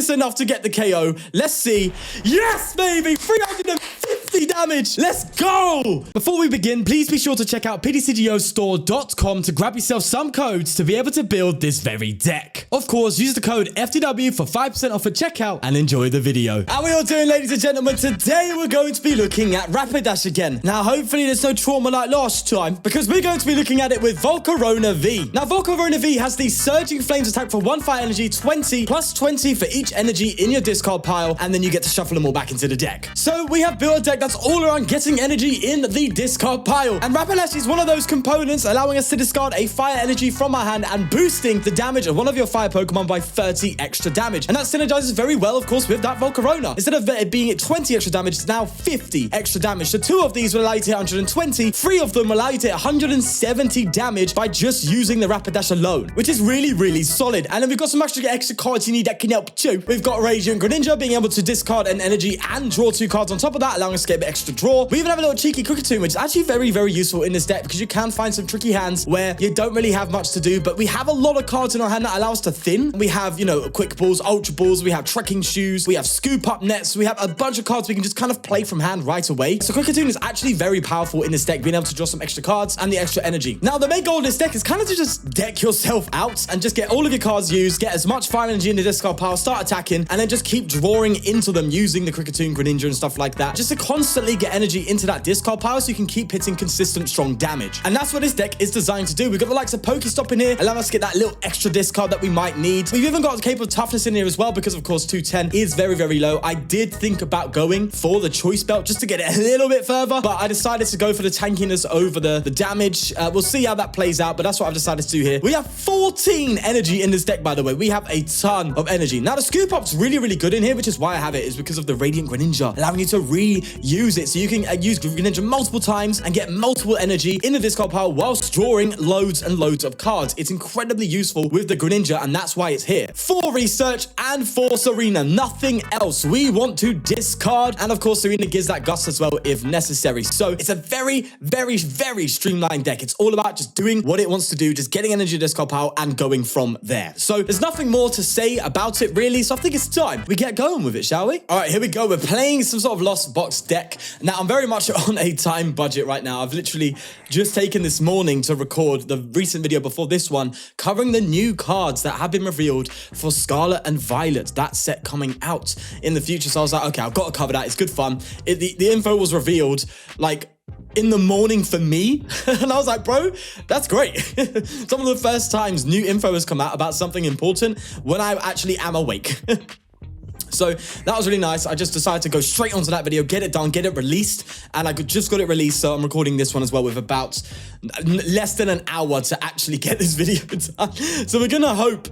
this enough to get the KO? Let's see. Yes, baby! 350 damage. Let's go! Before we begin, please be sure to check out PokéStop to grab yourself some codes to be able to build this very deck. Of course, use the code FTW for 5% off at checkout and enjoy the video. How are we all doing, ladies and gentlemen? Today we're going to be looking at Rapidash again. Now, hopefully there's no trauma like last time, because we're going to be looking at it with Volcarona V. Now, Volcarona V has the Surging Flames attack for 1 fire energy, 20 plus 20 for each energy in your discard pile, and then you get to shuffle them all back into the deck. So we have built a deck that's all around getting energy in the discard pile, and Rapidash is one of those components allowing us to discard a fire energy from our hand and boosting the damage of one of your fire Pokemon by 30 extra damage. And that synergizes very well, of course, with that Volcarona. Instead of it being at 20 extra damage, it's now 50 extra damage. So 2 of these will allow you to hit 120, 3 of them will allow you to hit 170 damage by just using the Rapidash alone, which is really, really solid. And then we've got some extra cards you need that can help too. We've got Radiant Greninja being able to discard an energy and draw 2 cards on top of that, allowing us to get a bit extra draw. We even have a little cheeky Kricketune, which is actually very, very useful in this deck because you can find some tricky hands where you don't really have much to do, but we have a lot of cards in our hand that allow us to thin. We have, you know, Quick Balls, Ultra Balls, we have Trekking Shoes, we have Scoop Up Nets, we have a bunch of cards we can just kind of play from hand right away. So Kricketune is actually very powerful in this deck, being able to draw some extra cards and the extra energy. Now, the main goal of this deck is kind of to just deck yourself out and just get all of your cards used, get as much fire energy in the discard pile, start attacking, and then just keep drawing into them using the Kricketune, Greninja, and stuff like that, just to constantly get energy into that discard pile so you can keep hitting consistent, strong damage. And that's what this deck is designed to do. We've got the likes of PokéStop in here, allowing us to get that little extra discard that we might need. We've even got the Cape of Toughness in here as well, because of course 210 is very, very low. I did think about going for the choice belt just to get it a little bit further, but I decided to go for the tankiness over the damage. We'll see how that plays out, but that's what I've decided to do here. We have 14 energy in this deck, by the way. We have a ton of energy. Now, the Scoop Up's really, really good in here, which is why I have it, is because of the Radiant Greninja, allowing you to reuse it. So you can use Greninja multiple times and get multiple energy in the discard pile whilst drawing loads and loads of cards. It's incredibly useful with the Greninja, and that's why it's here. For research and for Serena, nothing else. We want to discard, and of course, Serena gives that gust as well if necessary. So it's a very, very, very streamlined deck. It's all about just doing what it wants to do, just getting energy discard pile and going from there. So there's nothing more to say about it, really. So I think it's time we get going with it, shall we? All right, here we go. We're playing some sort of Lost Box deck. Now, I'm very much on a time budget right now. I've literally just taken this morning to record the recent video before this one, covering the new cards that have been revealed for Scarlet and Violet, that set coming out in the future. So I was like, okay, I've got to cover that. It's good fun. The info was revealed like in the morning for me, and I was like, bro, that's great. Some of the first times new info has come out about something important when I actually am awake. So that was really nice. I just decided to go straight onto that video, get it done, get it released, and I just got it released, so I'm recording this one as well with about less than an hour to actually get this video done. So we're gonna hope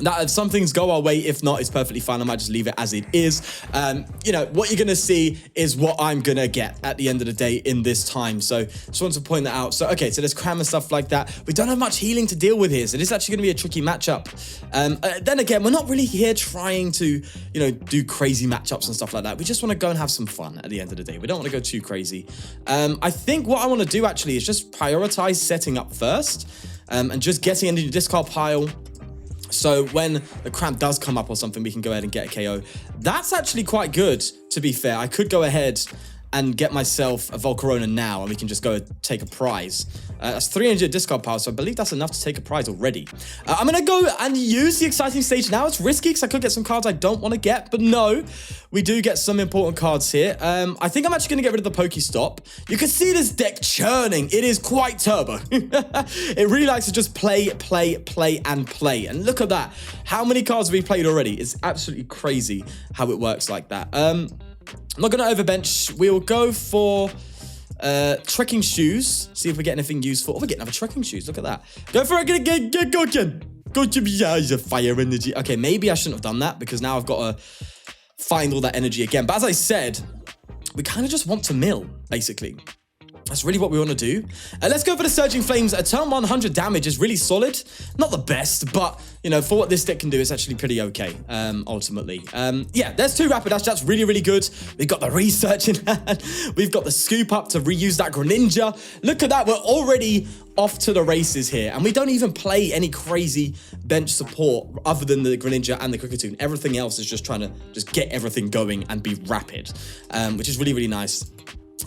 that if some things go our way, if not, it's perfectly fine. I might just leave it as it is. You know, what you're going to see is what I'm going to get at the end of the day in this time. So just wanted to point that out. So, okay, so there's cram and stuff like that. We don't have much healing to deal with here, so this is actually going to be a tricky matchup. Then again, we're not really here trying to, you know, do crazy matchups and stuff like that. We just want to go and have some fun at the end of the day. We don't want to go too crazy. I think what I want to do actually is just prioritize setting up first and just getting into the discard pile. So when the cramp does come up or something, we can go ahead and get a KO. That's actually quite good, to be fair. I could go ahead and get myself a Volcarona now, and we can just go take a prize. That's 300 discard pile, so I believe that's enough to take a prize already. I'm going to go and use the exciting stage now. It's risky because I could get some cards I don't want to get, but no, we do get some important cards here. I think I'm actually going to get rid of the PokéStop. You can see this deck churning. It is quite turbo. It really likes to just play, and play. And look at that. How many cards have we played already? It's absolutely crazy how it works like that. I'm not going to overbench. We'll go for Trekking Shoes. See if we get anything useful. Oh, we're getting other Trekking Shoes. Look at that. Go for it. Go to be fire energy. Okay, maybe I shouldn't have done that because now I've got to find all that energy again. But as I said, we kind of just want to mill, basically. That's really what we want to do. Let's go for the Surging Flames. A turn 100 damage is really solid. Not the best, but, you know, for what this deck can do, it's actually pretty okay, ultimately. Yeah, there's 2 Rapidash. That's really, really good. We've got the Research in hand. We've got the Scoop Up to reuse that Greninja. Look at that. We're already off to the races here. And we don't even play any crazy bench support other than the Greninja and the Kricketune. Everything else is just trying to just get everything going and be rapid, which is really, really nice.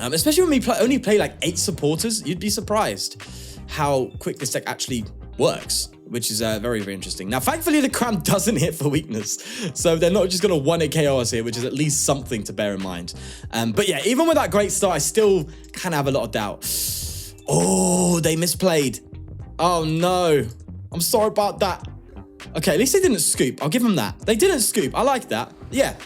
Especially when we only play like 8 supporters, you'd be surprised how quick this deck actually works, which is very, very interesting. Now, thankfully, the Cram doesn't hit for weakness, so they're not just going to 1-hit KO us here, which is at least something to bear in mind. But yeah, even with that great start, I still kind of have a lot of doubt. Oh, they misplayed. Oh, no. I'm sorry about that. Okay, at least they didn't scoop. I'll give them that. They didn't scoop. I like that. Yeah.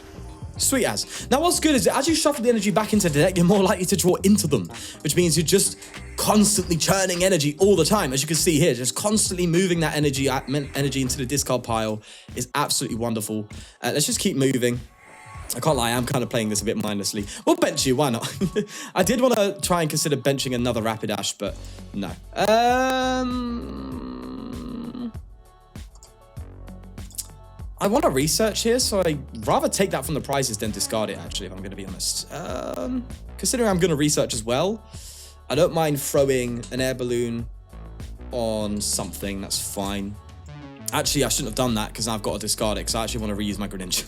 Sweet as. Now, what's good is that as you shuffle the energy back into the deck, you're more likely to draw into them, which means you're just constantly churning energy all the time. As you can see here, just constantly moving that energy into the discard pile is absolutely wonderful. Let's just keep moving. I can't lie, I'm kind of playing this a bit mindlessly. We'll bench you, why not? I did want to try and consider benching another Rapidash, but no. I want to research here, so I'd rather take that from the prizes than discard it, actually, if I'm going to be honest. Considering I'm going to research as well, I don't mind throwing an air balloon on something. That's fine. Actually, I shouldn't have done that because I've got to discard it because I actually want to reuse my Greninja.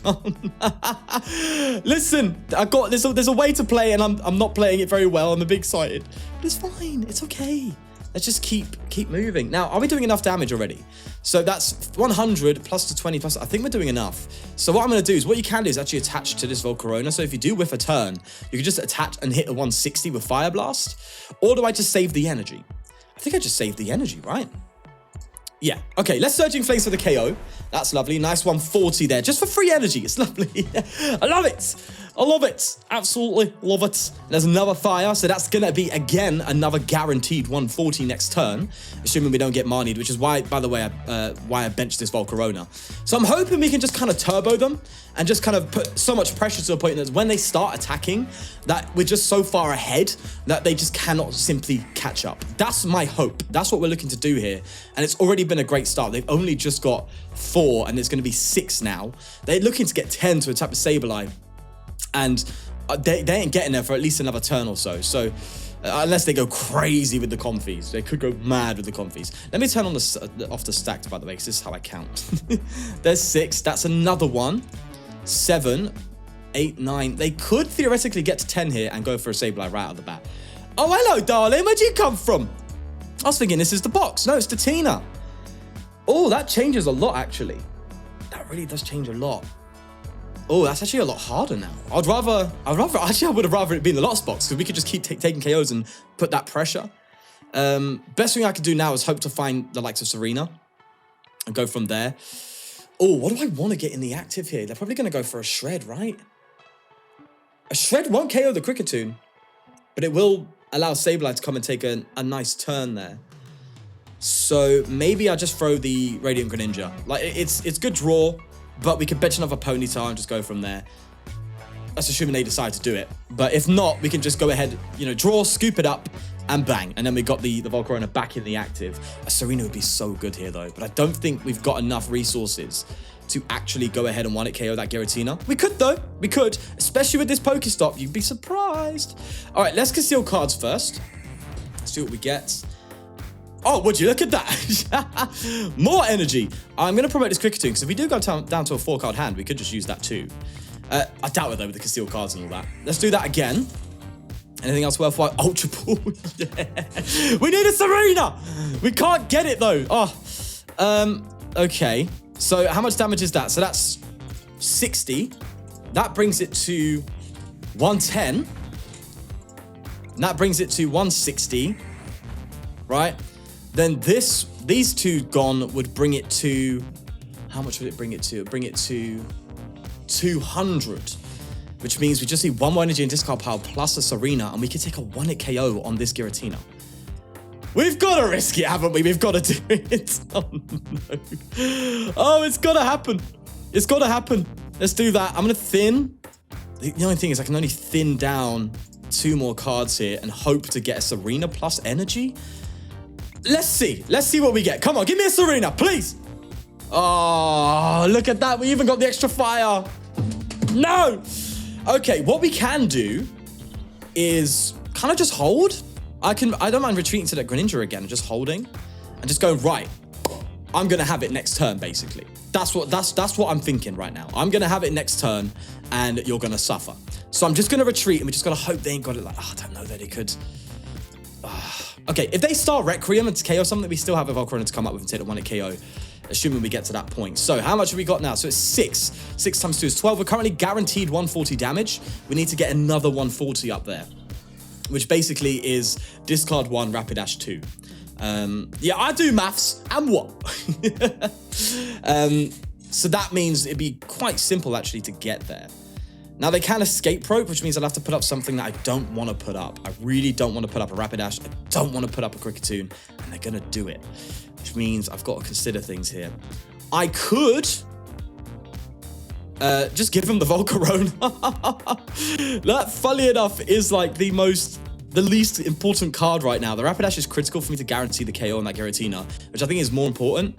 Listen, there's a way to play, and I'm not playing it very well. I'm a bit excited, but it's fine. It's okay. Let's just keep moving. Now, are we doing enough damage already? So that's 100 plus to 20 plus. I think we're doing enough. So what I'm going to do is, what you can do is actually attach to this Volcarona. So if you do whiff a turn, you can just attach and hit a 160 with Fire Blast. Or do I just save the energy? I think I just saved the energy, right? Yeah. Okay, let's Surging Flames for the KO. That's lovely. Nice 140 there. Just for free energy. It's lovely. I love it. I love it. Absolutely love it. There's another fire. So that's going to be, again, another guaranteed 140 next turn. Assuming we don't get Marnied, which is why, by the way, why I benched this Volcarona. So I'm hoping we can just kind of turbo them and just kind of put so much pressure to the point that when they start attacking, that we're just so far ahead that they just cannot simply catch up. That's my hope. That's what we're looking to do here. And it's already been a great start. They've only just got 4, and it's going to be 6 now. They're looking to get 10 to attack with Sableye. And they ain't getting there for at least another turn or so. So unless they go crazy with the confies, they could go mad with the confies. Let me turn on off the stacked, by the way, because this is how I count. There's 6. That's another 1. 7, 8, 9. They could theoretically get to 10 here and go for a Sableye right out of the bat. Oh, hello, darling. Where'd you come from? I was thinking this is the box. No, it's the Tina. Oh, that changes a lot, actually. That really does change a lot. Oh, that's actually a lot harder now. I would have rather it be in the Lost box because we could just keep taking KOs and put that pressure. Best thing I could do now is hope to find the likes of Serena and go from there. Oh, what do I want to get in the active here? They're probably going to go for a Shred, right? A Shred won't KO the Kricketune, but it will allow Sableye to come and take a nice turn there. So maybe I just throw the Radiant Greninja. Like, it's good draw, but we could bench another Ponyta and just go from there. That's assuming they decide to do it. But if not, we can just go ahead, you know, draw, scoop it up, and bang. And then we got the Volcarona back in the active. A Serena would be so good here, though. But I don't think we've got enough resources to actually go ahead and 1-hit KO that Giratina. We could, though. We could. Especially with this PokéStop. You'd be surprised. All right, let's conceal cards first. Let's see what we get. Oh, would you look at that? More energy. I'm going to promote this Kricketune, because if we do go down to a 4-card hand, we could just use that too. I doubt it, though, with the concealed cards and all that. Let's do that again. Anything else worthwhile? Ultra Ball. Yeah. We need a Serena. We can't get it, though. Oh, okay. So how much damage is that? So that's 60. That brings it to 110. And that brings it to 160. Right? Then these two gone would bring it to... How much would it bring it to? Bring it to 200. Which means we just need 1 more energy in discard pile plus a Serena, and we can take a 1-hit KO on this Giratina. We've got to risk it, haven't we? We've got to do it. Oh, no. Oh, it's got to happen. It's got to happen. Let's do that. I'm going to thin. The only thing is I can only thin down 2 more cards here and hope to get a Serena plus energy. Let's see what we get. Come on, give me a Serena, please. Oh, look at that. We even got the extra fire. No. Okay, what we can do is kind of just hold. I don't mind retreating to that Greninja again and just holding and just going, right, I'm going to have it next turn, basically. That's what I'm thinking right now. I'm going to have it next turn and you're going to suffer. So I'm just going to retreat and we're just going to hope they ain't got it like, oh, I don't know that it could. Okay, if they start Requiem and to KO something, we still have a Volcarona to come up with and take the one at KO, assuming we get to that point. So how much have we got now? So it's 6. 6 times 2 is 12. We're currently guaranteed 140 damage. We need to get another 140 up there, which basically is discard 1, Rapidash 2. Yeah, I do maths. And what? So that means it'd be quite simple, actually, to get there. Now, they can escape rope, which means I'll have to put up something that I don't want to put up. I really don't want to put up a Rapidash. I don't want to put up a Kricketune, and they're going to do it, which means I've got to consider things here. I could just give them the Volcarona. That, funny enough, is like the least important card right now. The Rapidash is critical for me to guarantee the KO on that Giratina, which I think is more important.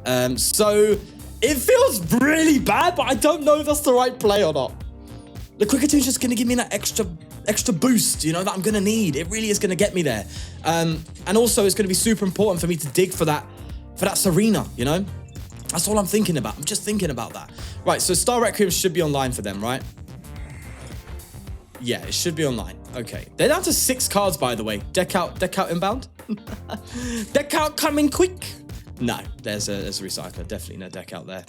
So it feels really bad, but I don't know if that's the right play or not. The Kricketune just going to give me that extra boost, you know, that I'm going to need. It really is going to get me there. And also, it's going to be super important for me to dig for that Serena, you know? That's all I'm thinking about. I'm just thinking about that. Right, so Star Requiem should be online for them, right? Yeah, it should be online. Okay. They're down to 6 cards, by the way. Deck out inbound. Deck out coming quick. No, there's a recycler. Definitely no deck out there.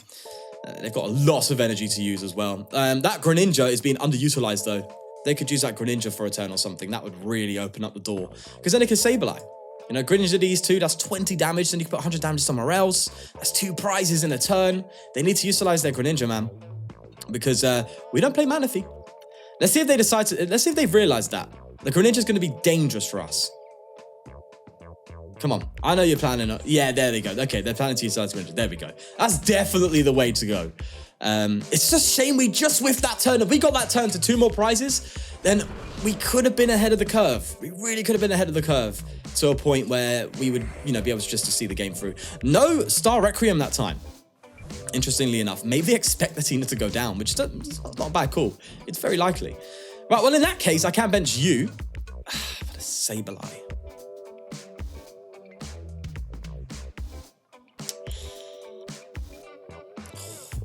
They've got a lot of energy to use as well. That Greninja is being underutilized, though. They could use that Greninja for a turn or something. That would really open up the door. Because then it can Sableye. You know, Greninja these 2, that's 20 damage. Then you can put 100 damage somewhere else. That's 2 prizes in a turn. They need to utilize their Greninja, man. Because we don't play Manaphy. Let's see if they decide to... Let's see if they've realized that. The Greninja's going to be dangerous for us. Come on. I know you're planning... Yeah, there they go. Okay, they're planning to utilize Greninja. There we go. That's definitely the way to go. It's just a shame we just whiffed that turn. If we got that turn to 2 more prizes, then we could have been ahead of the curve. We really could have been ahead of the curve to a point where we would, you know, be able to just to see the game through. No Star Requiem that time. Interestingly enough, maybe they expect the Tina to go down, which is not a bad call. It's very likely. Right, well, in that case, I can bench you. But a Sableye.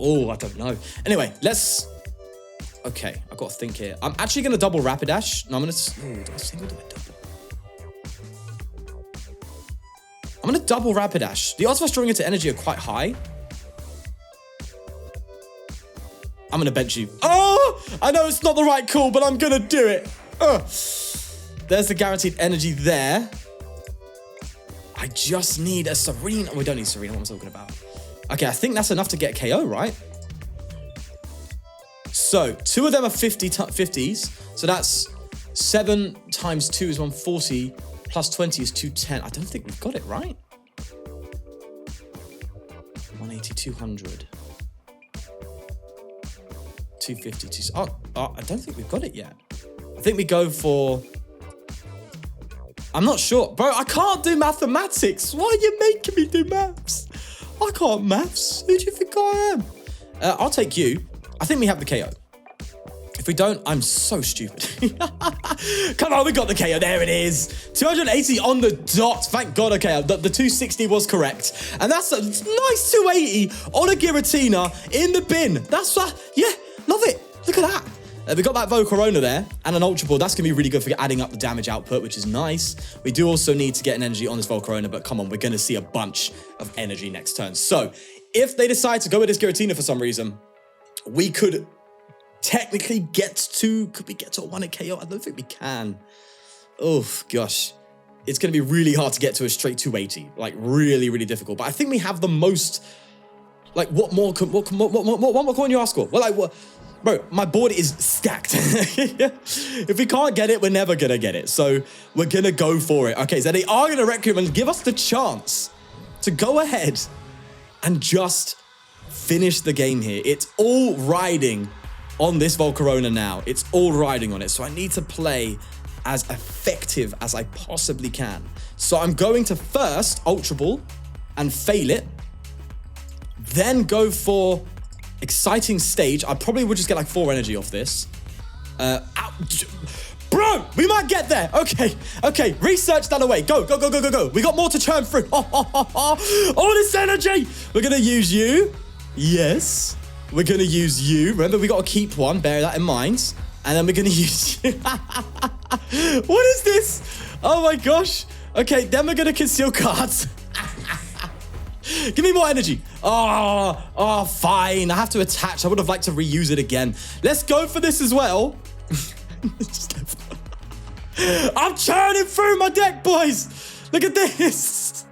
Oh, I don't know. Anyway, let's... Okay, I've got to think here. I'm actually going to double Rapidash. No, I'm going to... do I single? Do I double? I'm going to double Rapidash. The odds of us drawing into energy are quite high. I'm going to bench you. Oh! I know it's not the right call, but I'm going to do it. There's the guaranteed energy there. I just need a Serena. We don't need Serena. What am I talking about? Okay, I think that's enough to get KO, right? So, 2 of them are 50s. So that's 7 times 2 is 140. Plus 20 is 210. I don't think we've got it, right? 180, 200. 250, I don't think we've got it yet. I think we go for... I'm not sure. Bro, I can't do mathematics. Why are you making me do maths? I can't maths. Who do you think I am? I'll take you. I think we have the KO. If we don't, I'm so stupid. Come on, we got the KO. There it is. 280 on the dot. Thank God, okay. The 260 was correct. And that's a nice 280 on a Giratina in the bin. That's, yeah, love it. Look at that. We got that Volcarona there and an Ultra Ball. That's going to be really good for adding up the damage output, which is nice. We do also need to get an energy on this Volcarona, but come on, we're going to see a bunch of energy next turn. So if they decide to go with this Giratina for some reason, we could technically get to... Could we get to a 1 KO? I don't think we can. Oh, gosh. It's going to be really hard to get to a straight 280. Like, really, really difficult. But I think we have the most... Like, what more can you ask for? Well, like, what... Bro, my board is stacked. If we can't get it, we're never going to get it. So we're going to go for it. Okay, so they are going to Requiem and give us the chance to go ahead and just finish the game here. It's all riding on this Volcarona now. It's all riding on it. So I need to play as effective as I possibly can. So I'm going to first Ultra Ball and fail it. Then go for exciting stage. I probably would just get like 4 energy off this. Bro, we might get there. Okay, research that away. Go. We got more to churn through. All this energy. We're going to use you. Yes, we're going to use you. Remember, we got to keep one. Bear that in mind. And then we're going to use you. What is this? Oh my gosh. Okay, then we're going to conceal cards. Give me more energy. Oh, fine. I have to attach. I would have liked to reuse it again. Let's go for this as well. I'm churning through my deck, boys. Look at this.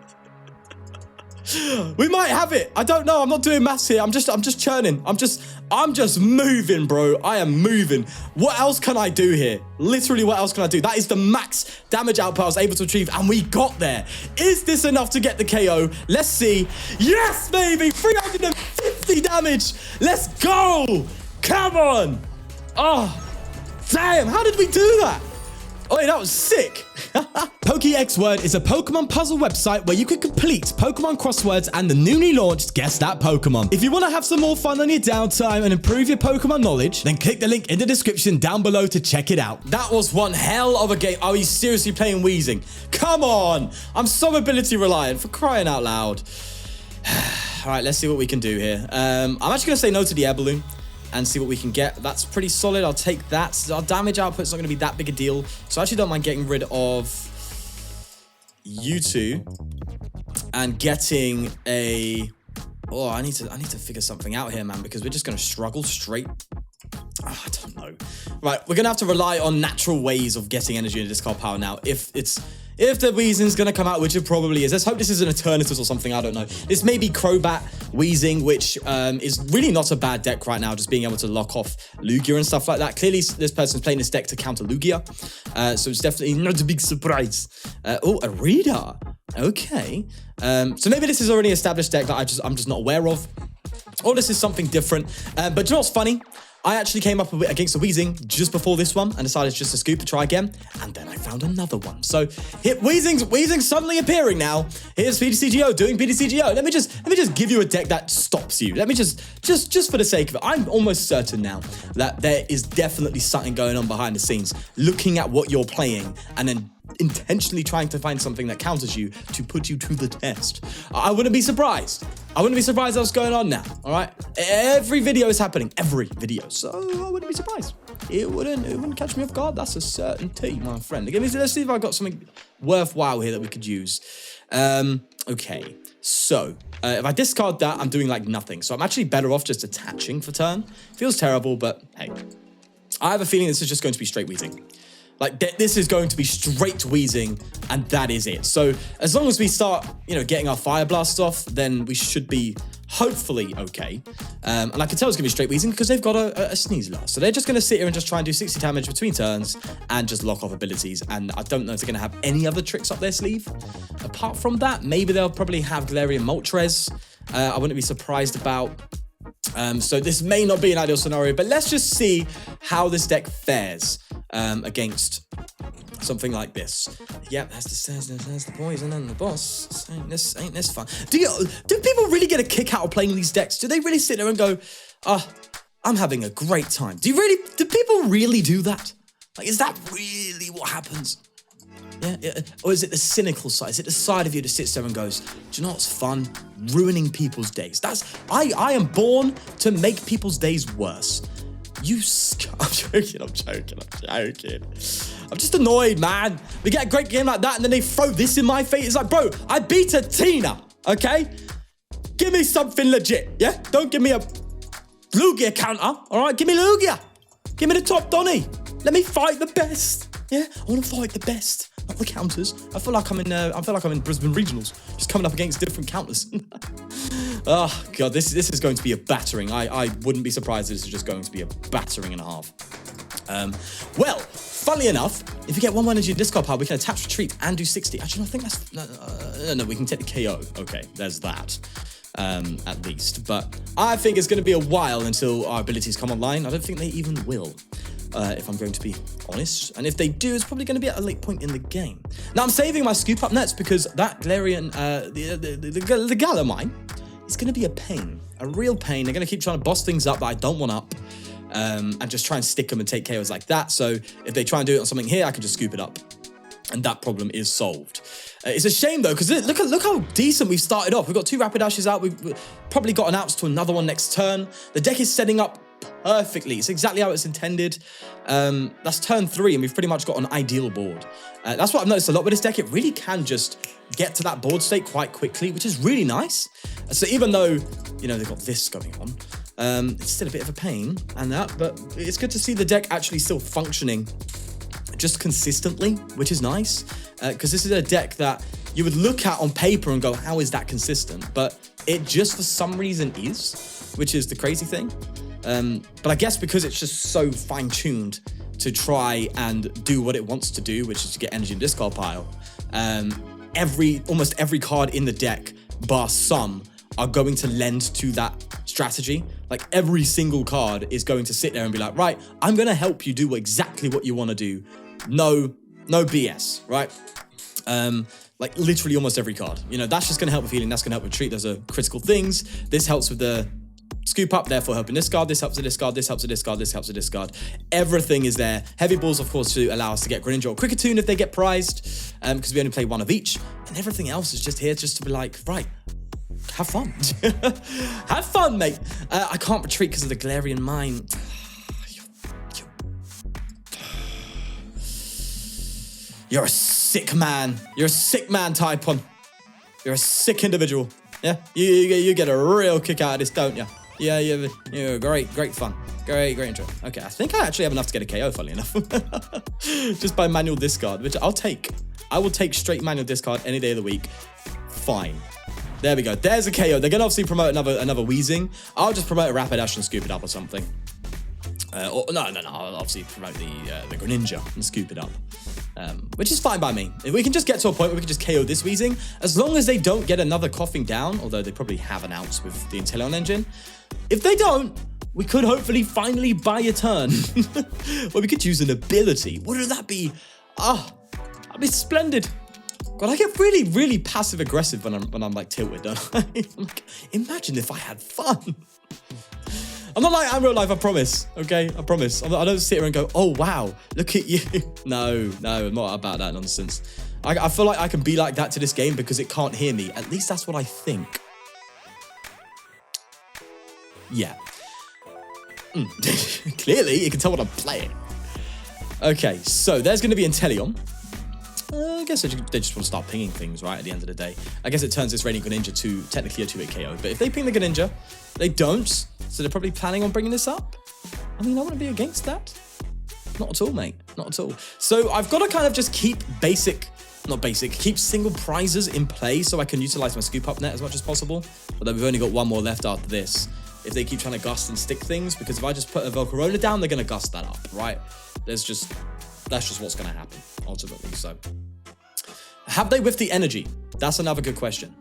We might have it. I don't know. I'm not doing maths here. I'm just churning. I'm just moving, bro. I am moving. What else can I do here? Literally, what else can I do? That is the max damage output I was able to achieve, and we got there. Is this enough to get the KO? Let's see. Yes, baby. 350 damage. Let's go. Come on. Oh, damn. How did we do that? Oh, that was sick. PokéX Word is a Pokemon puzzle website where you can complete Pokemon crosswords and the newly launched Guess That Pokemon. If you want to have some more fun on your downtime and improve your Pokemon knowledge, then click the link in the description down below to check it out. That was one hell of a game. Are you seriously playing Weezing? Come on. I'm so ability reliant, for crying out loud. All right, let's see what we can do here. I'm actually going to say no to the Air Balloon and see what we can get. That's pretty solid. I'll take that. Our damage output's not going to be that big a deal. So I actually don't mind getting rid of you two and getting a... Oh, I need to figure something out here, man, because we're just going to struggle straight. Oh, I don't know. Right, we're going to have to rely on natural ways of getting energy into discard power now. If the Weezing's going to come out, which it probably is. Let's hope this is an Eternatus or something. I don't know. This may be Crobat Weezing, which is really not a bad deck right now, just being able to lock off Lugia and stuff like that. Clearly, this person's playing this deck to counter Lugia. So it's definitely not a big surprise. Oh, a Reader. Okay. So maybe this is already an established deck that I'm just not aware of. Or this is something different. But do you know what's funny? I actually came up against a Weezing just before this one and decided just to scoop to try again. And then I found another one. So Weezing's suddenly appearing now. Here's PGO doing PGO. Let me just give you a deck that stops you. Let me just for the sake of it. I'm almost certain now that there is definitely something going on behind the scenes, looking at what you're playing and then intentionally trying to find something that counters you to put you to the test. I wouldn't be surprised. I wouldn't be surprised what's going on now, all right? Every video is happening, every video. So I wouldn't be surprised. It wouldn't catch me off guard. That's a certainty, my friend. Let's see if I've got something worthwhile here that we could use. Okay, so if I discard that, I'm doing like nothing. So I'm actually better off just attaching for turn. Feels terrible, but hey. I have a feeling this is just going to be straight Weezing. Like, this is going to be straight Weezing, and that is it. So, as long as we start, getting our Fire Blast off, then we should be, hopefully, okay. And I can tell it's going to be straight Weezing because they've got a Sneeze Blast. So, they're just going to sit here and just try and do 60 damage between turns and just lock off abilities. And I don't know if they're going to have any other tricks up their sleeve. Apart from that, maybe they'll probably have Galarian Moltres. I wouldn't be surprised about... so this may not be an ideal scenario, but let's just see how this deck fares against something like this. Yep, that's the poison and the boss. Ain't this fun? Do people really get a kick out of playing these decks? Do they really sit there and go, I'm having a great time? Do people really do that? Like, is that really what happens? Yeah, or is it the cynical side? Is it the side of you that sits there and goes, do you know what's fun? Ruining people's days. I am born to make people's days worse. I'm joking. I'm just annoyed, man. We get a great game like that and then they throw this in my face. It's like, bro, I beat a Tina, okay? Give me something legit, yeah? Don't give me a Lugia counter, all right? Give me Lugia. Give me the top Donny. Let me fight the best. Yeah, I want to fight the best, not the counters. I feel like I'm in Brisbane Regionals, just coming up against different counters. Oh god, this is going to be a battering. I wouldn't be surprised if this is just going to be a battering and a half. Well, funnily enough, if you get 1 energy in discard power, we can attach retreat and do 60. Actually, I think that's no. We can take the KO. Okay, there's that. at least. But I think it's going to be a while until our abilities come online. I don't think they even will, if I'm going to be honest. And if they do, it's probably going to be at a late point in the game. Now, I'm saving my Scoop Up Nets because that Galarian, the Galamine, is going to be a pain. A real pain. They're going to keep trying to boss things up that I don't want up. And just try and stick them and take KOs like that. So if they try and do it on something here, I can just scoop it up. And that problem is solved. It's a shame, though, because look how decent we've started off. We've got 2 Rapidashes out. We've probably got an outs to another one next turn. The deck is setting up perfectly. It's exactly how it's intended. That's turn 3, and we've pretty much got an ideal board. That's what I've noticed a lot with this deck. It really can just get to that board state quite quickly, which is really nice. So even though, you know, they've got this going on, it's still a bit of a pain and that, but it's good to see the deck actually still functioning just consistently, which is nice, because this is a deck that you would look at on paper and go, how is that consistent? But it just for some reason is, which is the crazy thing. But I guess because it's just so fine-tuned to try and do what it wants to do, which is to get energy in the discard pile, almost every card in the deck, bar some, are going to lend to that strategy. Like every single card is going to sit there and be like, right, I'm going to help you do exactly what you want to do. No BS, right? Like literally almost every card. You know, that's just going to help with healing. That's going to help with treat. Those are critical things. This helps with the scoop up, therefore helping this card. This helps with this card. This helps with this card. This helps with this card. Everything is there. Heavy balls, of course, to allow us to get Greninja or Kricketune if they get prized, because we only play 1 of each. And everything else is just here just to be like, right, have fun. Have fun, mate. I can't retreat because of the Galarian Mine. You're a sick man. You're a sick man, Typon. You're a sick individual. Yeah, you get a real kick out of this, don't you? Yeah, you're great fun. Great intro. Okay, I think I actually have enough to get a KO, funnily enough. Just by manual discard, which I'll take. I will take straight manual discard any day of the week. Fine. There we go. There's a KO. They're going to obviously promote another Weezing. I'll just promote a Rapidash and scoop it up or something. No. I'll obviously promote the Greninja and scoop it up. Which is fine by me. If we can just get to a point where we can just KO this Weezing, as long as they don't get another coughing down, although they probably have an outs with the Inteleon engine. If they don't, we could hopefully finally buy a turn. Well, we could use an ability. What would that be? That'd be splendid. God, I get really, really passive-aggressive when I'm like tilted, don't I? I'm like, imagine if I had fun. I'm not like I'm real life, I promise, okay? I promise. I don't sit here and go, oh, wow, look at you. No, I'm not about that nonsense. I feel like I can be like that to this game because it can't hear me. At least that's what I think. Yeah. Clearly, you can tell what I'm playing. Okay, so there's going to be Inteleon. I guess they just want to start pinging things, right, at the end of the day. I guess it turns this Radiant Greninja to technically a 2-hit KO. But if they ping the Greninja, they don't. So they're probably planning on bringing this up. I mean, I wouldn't be against that. Not at all, mate. Not at all. So I've got to kind of just keep keep single prizes in play so I can utilize my Scoop Up Net as much as possible. Although we've only got 1 more left after this. If they keep trying to gust and stick things, because if I just put a Volcarona down, they're going to gust that up, right? That's just what's going to happen, ultimately. So, have they whiffed the energy? That's another good question.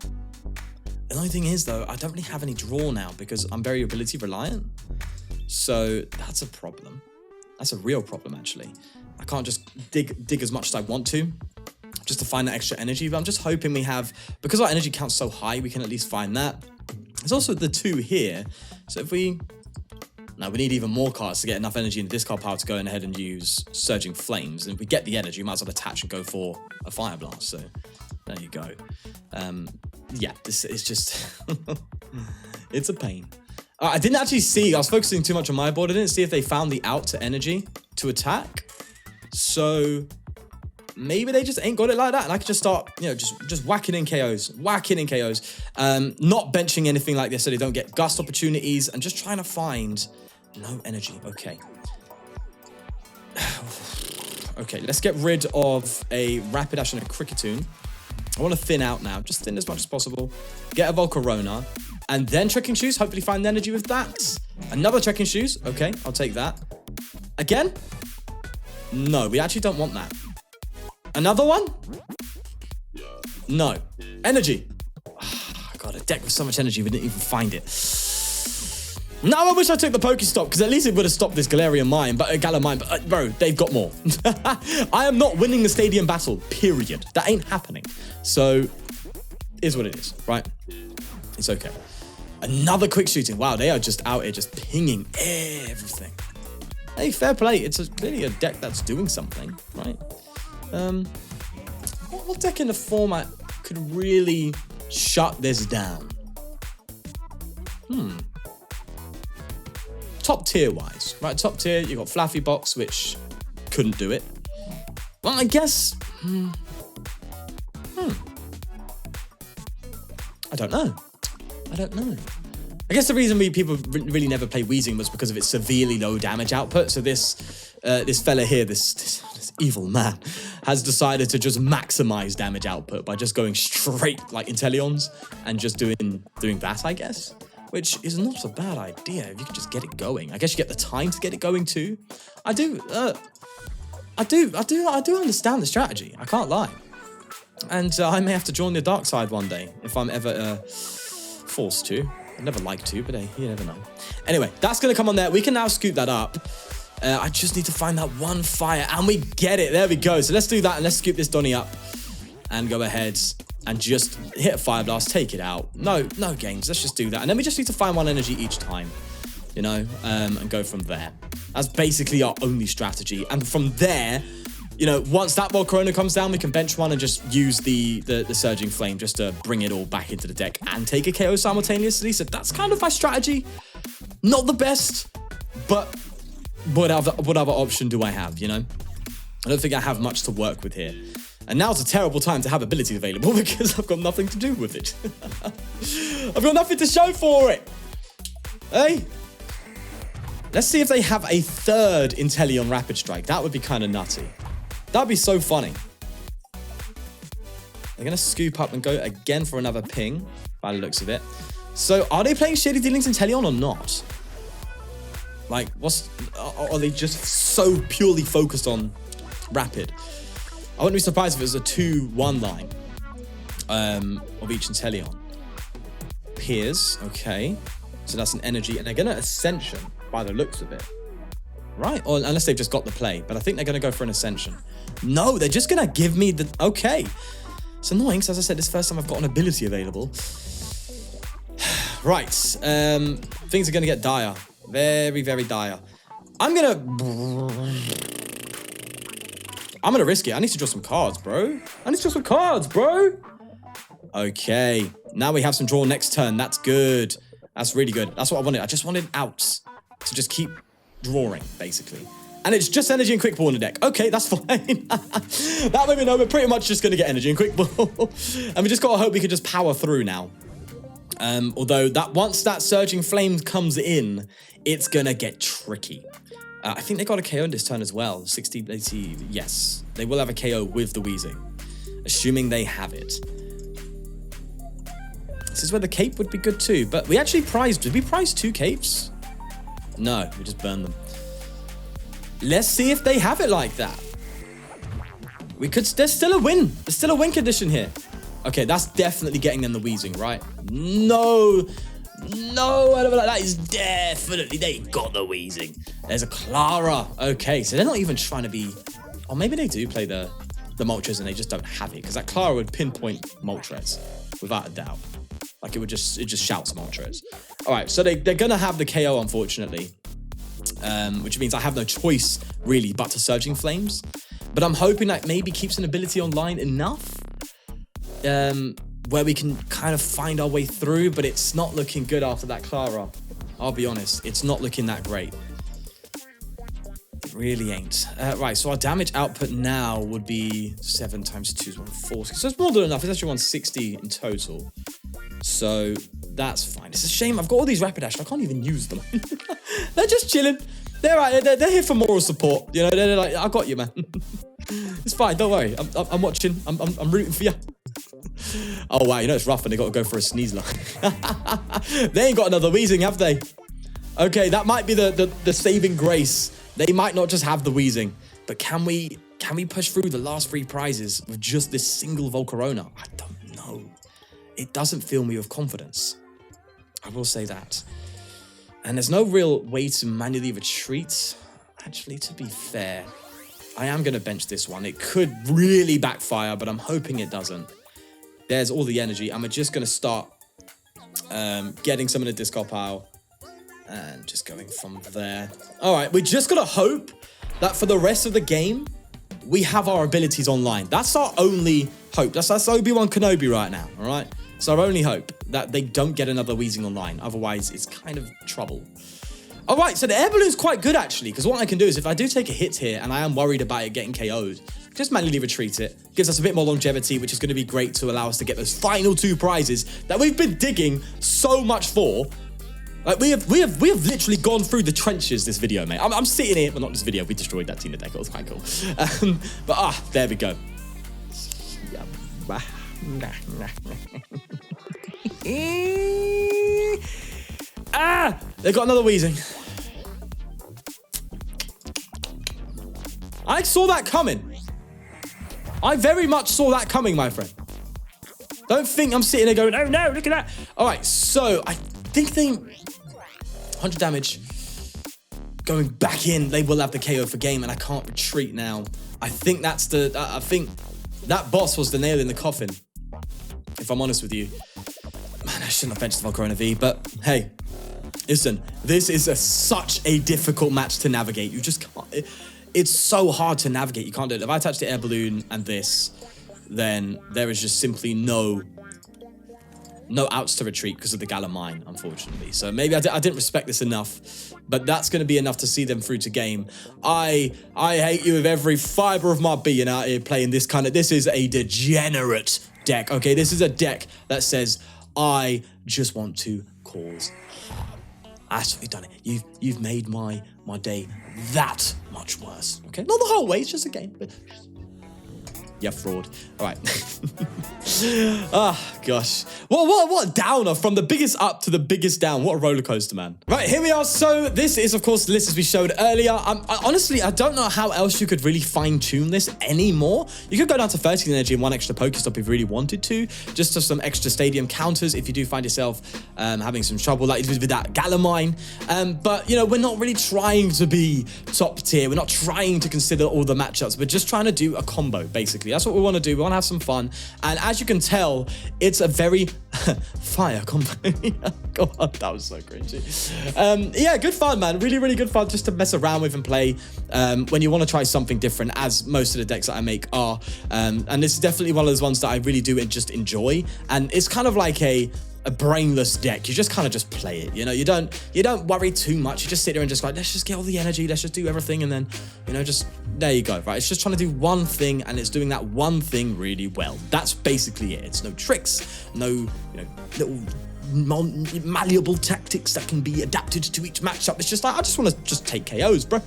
The only thing is, though, I don't really have any draw now because I'm very ability reliant. So, that's a problem. That's a real problem, actually. I can't just dig as much as I want to just to find that extra energy. But I'm just hoping we have, because our energy count's so high, we can at least find that. There's also the 2 here. So if we... Now, we need even more cards to get enough energy in the discard pile to go ahead and use Surging Flames. And if we get the energy, we might as well attach and go for a Fire Blast. So, there you go. Yeah, this is just... it's a pain. I didn't actually see... I was focusing too much on my board. I didn't see if they found the out to energy to attack. So... maybe they just ain't got it like that, and I could just start, you know, just whacking in KOs. Not benching anything like this so they don't get gust opportunities, and just trying to find no energy. Okay. Okay, let's get rid of a Rapidash and a Kricketune. I want to thin out now, just thin as much as possible. Get a Volcarona, and then Trekking Shoes. Hopefully find energy with that. Another Trekking Shoes. Okay, I'll take that. Again? No, we actually don't want that. Another one? No. Energy. God, deck with so much energy we didn't even find it. Now I wish I took the PokéStop, because at least it would have stopped this Galarian mine, but bro, they've got more. I am not winning the stadium battle, period. That ain't happening. So, is what it is, right? It's okay. Another quick shooting. Wow, they are just out here just pinging everything. Hey, fair play. It's clearly a deck that's doing something, right? What deck in the format could really shut this down? Top tier wise, right? Top tier, you got Fluffy Box, which couldn't do it. Well, I guess. I don't know. I guess the reason people really never play Weezing was because of its severely low damage output. So this fella here, this evil man, has decided to just maximize damage output by just going straight like Inteleons and just doing that, I guess. Which is not a bad idea if you could just get it going. I guess you get the time to get it going too. I do understand the strategy. I can't lie. And I may have to join the dark side one day if I'm ever forced to. I'd never like to, but hey, you never know. Anyway, that's going to come on there. We can now scoop that up. I just need to find that one fire, and we get it. There we go. So let's do that, and let's scoop this Donny up and go ahead and just hit a Fire Blast, take it out. No games. Let's just do that. And then we just need to find one energy each time, you know, and go from there. That's basically our only strategy. And from there, you know, once that Volcarona comes down, we can bench one and just use the Surging Flame just to bring it all back into the deck and take a KO simultaneously. So that's kind of my strategy. Not the best, but what other option do I have, you know? I don't think I have much to work with here. And now's a terrible time to have abilities available because I've got nothing to do with it. I've got nothing to show for it. Hey? Let's see if they have a third Inteleon Rapid Strike. That would be kind of nutty. That'd be so funny. They're going to scoop up and go again for another ping, by the looks of it. So, are they playing Shady Dealings Inteleon or not? Like, are they just so purely focused on Rapid? I wouldn't be surprised if it was a 2-1 line of each Inteleon. Piers, okay. So that's an energy, and they're going to Ascension by the looks of it. Right, or unless they've just got the play, but I think they're going to go for an Ascension. No, they're just going to give me the... Okay. It's annoying, because as I said, this is the first time I've got an ability available. Right, things are going to get dire. Very, very dire. I'm going to risk it. I need to draw some cards, bro. Okay. Now we have some draw next turn. That's good. That's really good. That's what I wanted. I just wanted outs to just keep drawing, basically. And it's just energy and quick ball in the deck. Okay, that's fine. That way we know we're pretty much just going to get energy and quick ball. And we just got to hope we can just power through now. Although once that Surging Flame comes in, it's going to get tricky. I think they got a KO in this turn as well. 60, 80, yes. They will have a KO with the Weezing, assuming they have it. This is where the cape would be good too, but we actually prized, did we prize 2 capes? No, we just burned them. Let's see if they have it like that. There's still a win. There's still a win condition here. Okay, that's definitely getting them the Weezing, right? No, that is definitely, they got the Weezing. There's a Clara. Okay, so they're not even trying to be, or maybe they do play the Moltres and they just don't have it, because that Clara would pinpoint Moltres without a doubt. Like it just shouts Moltres. All right, so they're gonna have the KO, unfortunately, which means I have no choice really but to Surging Flames. But I'm hoping that maybe keeps an ability online enough, where we can kind of find our way through, but it's not looking good after that Clara. I'll be honest, it's not looking that great. It really ain't. Right, so our damage output now would be 7 times 2 is 140. So it's more than enough. It's actually 160 in total. So that's fine. It's a shame. I've got all these Rapidash. I can't even use them. They're just chilling. They're here for moral support. You know, they're like, I got you, man. It's fine. Don't worry. I'm watching. I'm rooting for you. Oh, wow. You know, it's rough when they got to go for a Sneasler. They ain't got another Weezing, have they? Okay, that might be the saving grace. They might not just have the Weezing, but can we push through the last 3 prizes with just this single Volcarona? I don't know. it doesn't fill me with confidence. I will say that. And there's no real way to manually retreat. Actually, to be fair, I am going to bench this one. It could really backfire, but I'm hoping it doesn't. There's all the energy. I'm just going to start getting some of the discard pile and just going from there. All right, we just got to hope that for the rest of the game, we have our abilities online. That's our only hope. That's Obi-Wan Kenobi right now, all right? It's our only hope that they don't get another Weezing online. Otherwise, it's kind of trouble. All right, so the Air Balloon's quite good, actually, because what I can do is if I do take a hit here and I am worried about it getting KO'd, just manually retreat it. Gives us a bit more longevity, which is going to be great to allow us to get those final 2 prizes that we've been digging so much for. Like, we have literally gone through the trenches this video, mate. I'm sitting here, well, not this video. We destroyed that Tina deck. It was quite cool. But, there we go. They got another Weezing. I saw that coming. I very much saw that coming, my friend. Don't think I'm sitting there going, oh no, look at that. All right, so I think they 100 damage. Going back in, they will have the KO for game, and I can't retreat now. I think that's the, I think that boss was the nail in the coffin, if I'm honest with you. Man, I shouldn't have benched the Volcarona V, but hey, listen, this is such a difficult match to navigate. You just can't, it's so hard to navigate. You can't do it. If I touch the Air Balloon and this, then there is just simply no outs to retreat because of the Gala Mine, unfortunately. So maybe I didn't respect this enough, but that's going to be enough to see them through to game. I hate you with every fiber of my being out here playing this kind of, this is a degenerate deck, okay? This is a deck that says, I just want to cause harm. That's what you've done it. You've made my day that much worse, okay? Not the whole way, it's just a game, but yeah, fraud. All right. Gosh. What a downer from the biggest up to the biggest down. What a roller coaster, man. Right, here we are. So this is, of course, the list as we showed earlier. Honestly, I don't know how else you could really fine-tune this anymore. You could go down to 13 energy and 1 extra PokéStop if you really wanted to, just to some extra stadium counters if you do find yourself having some trouble like with that Gala Mine. But, you know, we're not really trying to be top tier. We're not trying to consider all the matchups. We're just trying to do a combo, basically. That's what we want to do. We want to have some fun. And as you can tell, it's a very fire combo. God, that was so cringy. Yeah, good fun, man. Really, really good fun just to mess around with and play when you want to try something different, as most of the decks that I make are. And this is definitely one of those ones that I really do just enjoy. And it's kind of like a brainless deck. You just kind of just play it, you know. You don't worry too much. You just sit there and just like, let's just get all the energy, let's just do everything, and then, you know, just there you go, right? It's just trying to do one thing, and it's doing that one thing really well. That's basically it. It's no tricks, no, you know, little malleable tactics that can be adapted to each matchup. It's just like, I just want to just take KOs, bro.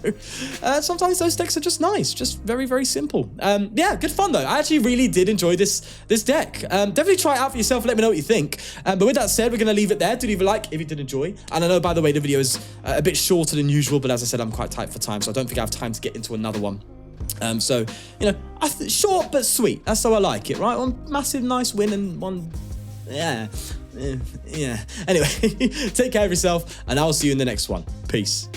Sometimes those decks are just nice, just very, very simple. Yeah, good fun though. I actually really did enjoy this deck. Definitely try it out for yourself. Let me know what you think. But with that said, we're going to leave it there. Do leave a like if you did enjoy. And I know, by the way, the video is a bit shorter than usual, but as I said, I'm quite tight for time, so I don't think I have time to get into another one. So, you know, short but sweet. That's how I like it, right? One massive, nice win and one, yeah. Anyway, take care of yourself, and I'll see you in the next one. Peace.